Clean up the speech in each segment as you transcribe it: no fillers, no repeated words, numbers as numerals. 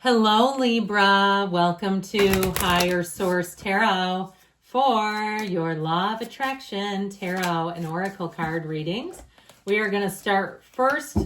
Hello, Libra. Welcome to Higher Source Tarot for your Law of Attraction Tarot and Oracle card readings. We are going to start first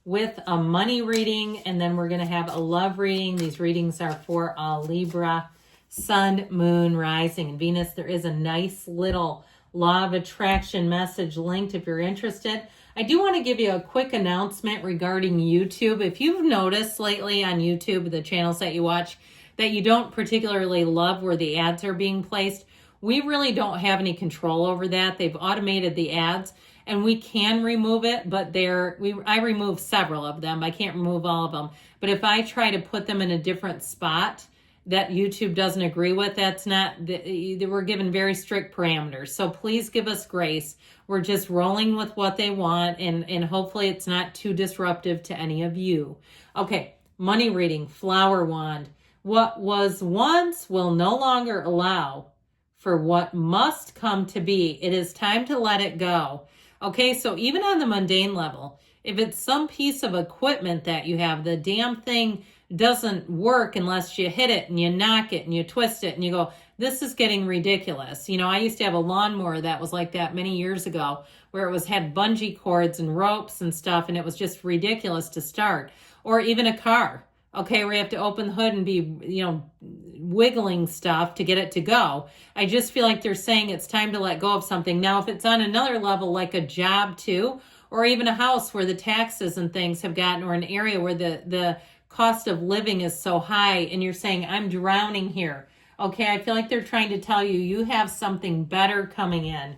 with a money reading, and then we're going to have a love reading. These readings are for all Libra, Sun, Moon, Rising, and Venus. There is a nice little Law of Attraction message linked if you're interested. I do want to give you a quick announcement regarding YouTube. If you've noticed lately on YouTube, the channels that you watch, that you don't particularly love where the ads are being placed, we really don't have any control over that. They've automated the ads and we can remove it, but I remove several of them. I can't remove all of them. But if I try to put them in a different spot that YouTube doesn't agree with, we're given very strict parameters. So please give us grace. We're just rolling with what they want, and hopefully it's not too disruptive to any of you. Okay, money reading, flower wand. What was once will no longer allow for what must come to be. It is time to let it go. Okay, so even on the mundane level, if it's some piece of equipment that you have, the damn thing doesn't work unless you hit it and you knock it and you twist it and you go, this is getting ridiculous. You know, I used to have a lawnmower that was like that many years ago, where had bungee cords and ropes and stuff, and it was just ridiculous to start. Or even a car, okay, where you have to open the hood and be, wiggling stuff to get it to go. I just feel like they're saying it's time to let go of something. Now, if it's on another level, like a job too, or even a house where the taxes and things have gotten, or an area where the cost of living is so high and you're saying, I'm drowning here. Okay, I feel like they're trying to tell you, you have something better coming in.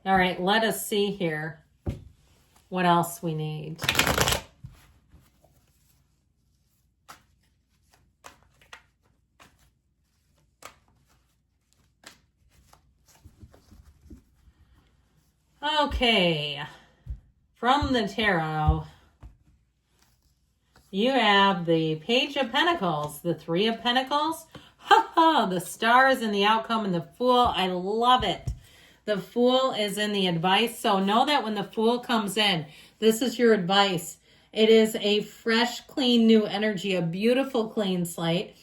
All right, let us see here what else we need. Okay, from the tarot, you have the Page of Pentacles, the Three of Pentacles, the stars in the outcome, and the Fool. I love it. The Fool is in the advice. So know that when the Fool comes in, this is your advice. It is a fresh, clean, new energy, a beautiful, clean slate.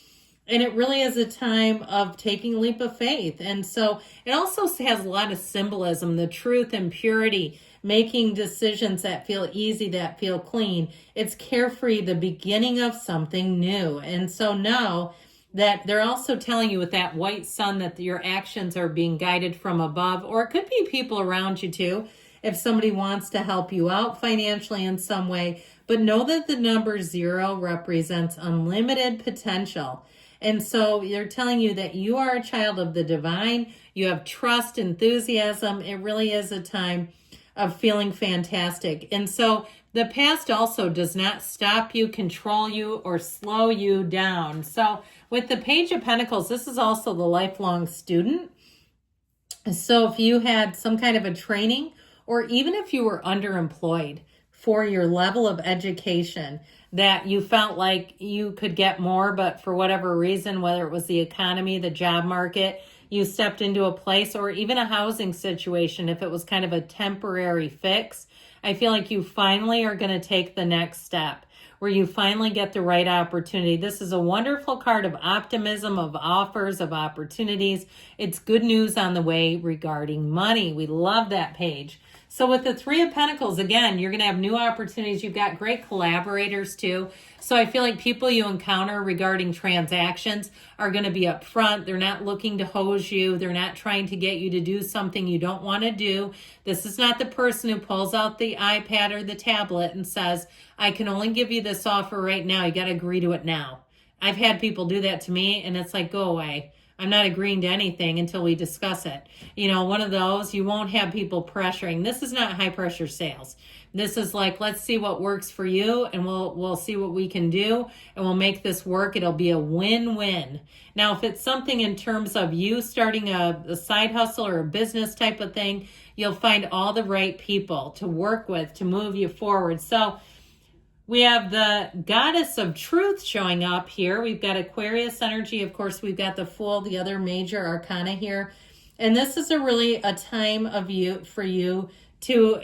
And it really is a time of taking a leap of faith. And so it also has a lot of symbolism, the truth and purity, making decisions that feel easy, that feel clean. It's carefree, the beginning of something new. And so know that they're also telling you with that white sun that your actions are being guided from above, or it could be people around you too, if somebody wants to help you out financially in some way. But know that the number 0 represents unlimited potential. And so they're telling you that you are a child of the divine. You have trust, enthusiasm. It really is a time of feeling fantastic. And so the past also does not stop you, control you, or slow you down. So with the Page of Pentacles, this is also the lifelong student. So if you had some kind of a training, or even if you were underemployed for your level of education, that you felt like you could get more, but for whatever reason, whether it was the economy, the job market, you stepped into a place, or even a housing situation, if it was kind of a temporary fix, I feel like you finally are going to take the next step, where you finally get the right opportunity. This is a wonderful card of optimism, of offers, of opportunities. It's good news on the way regarding money. We love that page. So with the Three of Pentacles, again, you're going to have new opportunities. You've got great collaborators too. So I feel like people you encounter regarding transactions are going to be upfront. They're not looking to hose you. They're not trying to get you to do something you don't want to do. This is not the person who pulls out the iPad or the tablet and says, I can only give you this offer right now. You got to agree to it now. I've had people do that to me, and it's like, go away. I'm not agreeing to anything until we discuss it. One of those, you won't have people pressuring. This is not high pressure sales. This is like, let's see what works for you, and we'll see what we can do, and we'll make this work. It'll be a win-win. Now, if it's something in terms of you starting a side hustle or a business type of thing, you'll find all the right people to work with to move you forward. So we have the Goddess of Truth showing up here. We've got Aquarius energy. Of course, we've got the Fool, the other major arcana here. And this is really a time for you to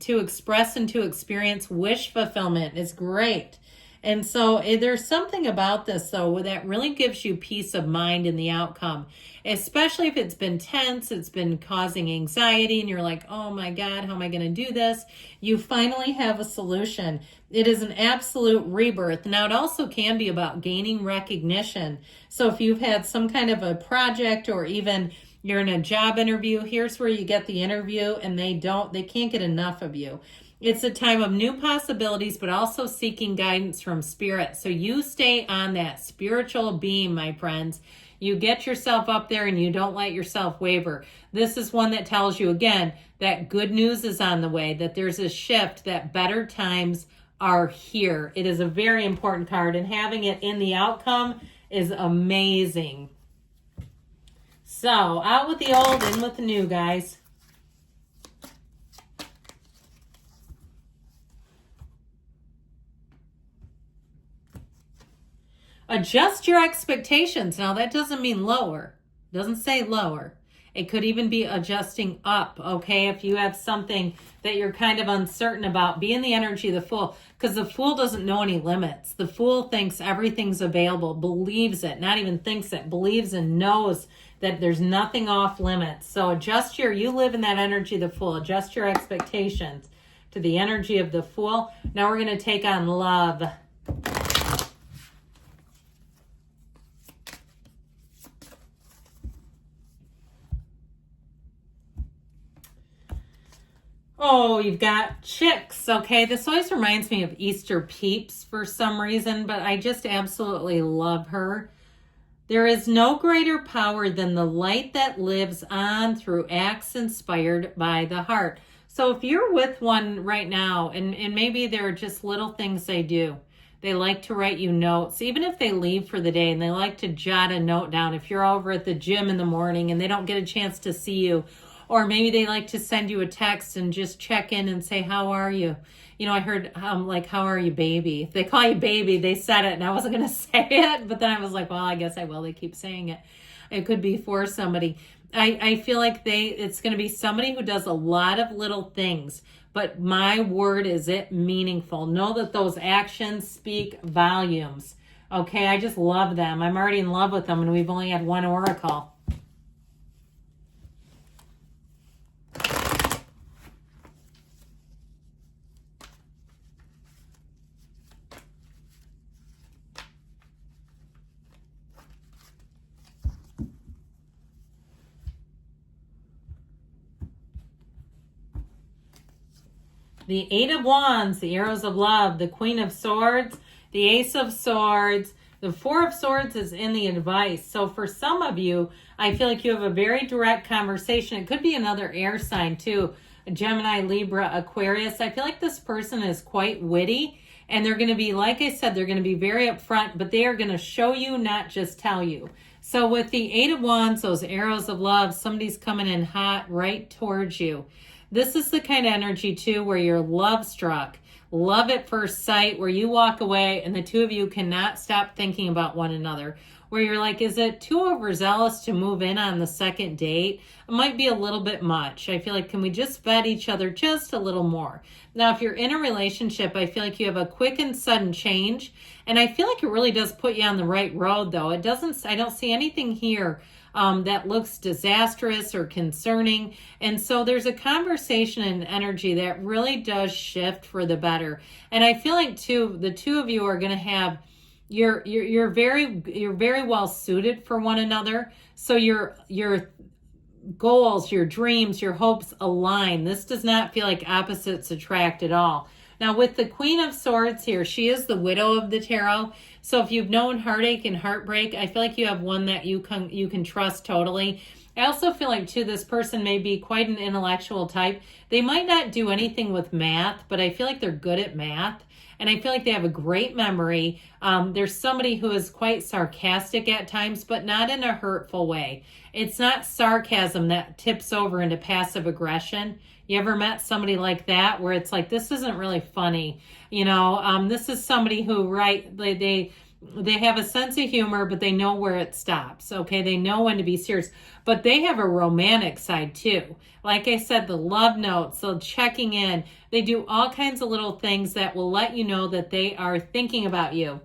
express and to experience wish fulfillment. Is great. And so there's something about this, though, that really gives you peace of mind in the outcome, especially if it's been tense, it's been causing anxiety, and you're like, oh my God, how am I going to do this? You finally have a solution. It is an absolute rebirth. Now, it also can be about gaining recognition. So if you've had some kind of a project, or even you're in a job interview, here's where you get the interview and they can't get enough of you. It's a time of new possibilities, but also seeking guidance from spirit. So you stay on that spiritual beam, my friends. You get yourself up there and you don't let yourself waver. This is one that tells you, again, that good news is on the way, that there's a shift, that better times are here. It is a very important card, and having it in the outcome is amazing. So, out with the old, in with the new, guys. Adjust your expectations. Now, that doesn't mean lower. It doesn't say lower. It could even be adjusting up, okay? If you have something that you're kind of uncertain about, be in the energy of the Fool, because the Fool doesn't know any limits. The Fool thinks everything's available, believes it, not even thinks it, believes and knows that there's nothing off limits. So you live in that energy of the Fool. Adjust your expectations to the energy of the Fool. Now we're going to take on love. Oh, you've got chicks, okay? This always reminds me of Easter Peeps for some reason, but I just absolutely love her. There is no greater power than the light that lives on through acts inspired by the heart. So if you're with one right now, and maybe there are just little things they do. They like to write you notes, even if they leave for the day, and they like to jot a note down. If you're over at the gym in the morning and they don't get a chance to see you, or maybe they like to send you a text and just check in and say, how are you? You know, I heard like, how are you, baby? If they call you baby, they said it, and I wasn't going to say it, but then I was like, well, I guess I will. They keep saying it. It could be for somebody. I feel like it's going to be somebody who does a lot of little things, but my word, is it meaningful? Know that those actions speak volumes. Okay, I just love them. I'm already in love with them, and we've only had one oracle. The Eight of Wands, the Arrows of Love, the Queen of Swords, the Ace of Swords, the Four of Swords is in the advice. So for some of you, I feel like you have a very direct conversation. It could be another air sign too, Gemini, Libra, Aquarius. I feel like this person is quite witty, and they're going to be, like I said, they're going to be very upfront, but they are going to show you, not just tell you. So with the Eight of Wands, those arrows of love, somebody's coming in hot right towards you. This is the kind of energy, too, where you're love struck, love at first sight, where you walk away and the two of you cannot stop thinking about one another, where you're like, is it too overzealous to move in on the second date? It might be a little bit much. I feel like, can we just vet each other just a little more? Now, if you're in a relationship, I feel like you have a quick and sudden change, and I feel like it really does put you on the right road, though. I don't see anything here that looks disastrous or concerning. And so there's a conversation and energy that really does shift for the better. And I feel like too, the two of you are going to have, you're very well suited for one another. So your goals, your dreams, your hopes align. This does not feel like opposites attract at all. Now with the Queen of Swords here, she is the widow of the tarot. So if you've known heartache and heartbreak, I feel like you have one that you can trust totally. I also feel like, too, this person may be quite an intellectual type. They might not do anything with math, but I feel like they're good at math. And I feel like they have a great memory. There's somebody who is quite sarcastic at times, but not in a hurtful way. It's not sarcasm that tips over into passive aggression. You ever met somebody like that where it's like, this isn't really funny? You know, this is somebody who, right, they They have a sense of humor, but they know where it stops. Okay, they know when to be serious, but they have a romantic side too. Like I said, the love notes, the checking in, they do all kinds of little things that will let you know that they are thinking about you.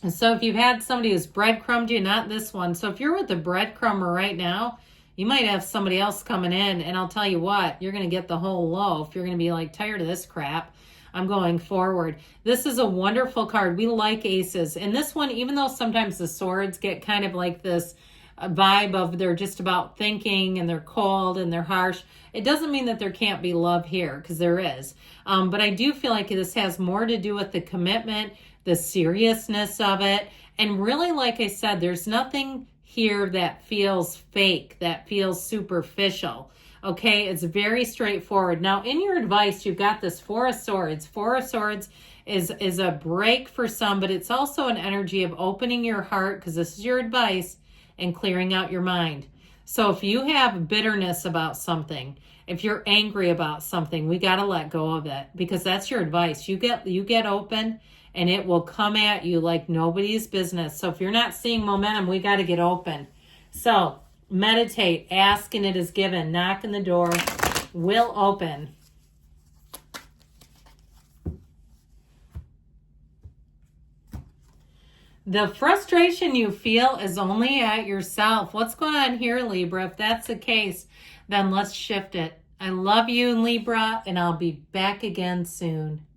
And so if you've had somebody who's breadcrumbed you, not this one. So if you're with a breadcrumber right now, you might have somebody else coming in, and I'll tell you what, you're going to get the whole loaf. You're going to be like, tired of this crap. I'm going forward. This is a wonderful card. We like aces. And this one, even though sometimes the swords get kind of like this vibe of they're just about thinking and they're cold and they're harsh, it doesn't mean that there can't be love here, because there is. But I do feel like this has more to do with the commitment, the seriousness of it. And really, like I said, there's nothing here that feels fake, that feels superficial. Okay, it's very straightforward. Now, in your advice, you've got this Four of Swords. Four of Swords is a break for some, but it's also an energy of opening your heart, because this is your advice, and clearing out your mind. So if you have bitterness about something, if you're angry about something, we got to let go of it, because that's your advice. You get open, and it will come at you like nobody's business. So if you're not seeing momentum, we got to get open. So meditate, ask and it is given, knock on the door, will open. The frustration you feel is only at yourself. What's going on here, Libra? If that's the case, then let's shift it. I love you, Libra, and I'll be back again soon.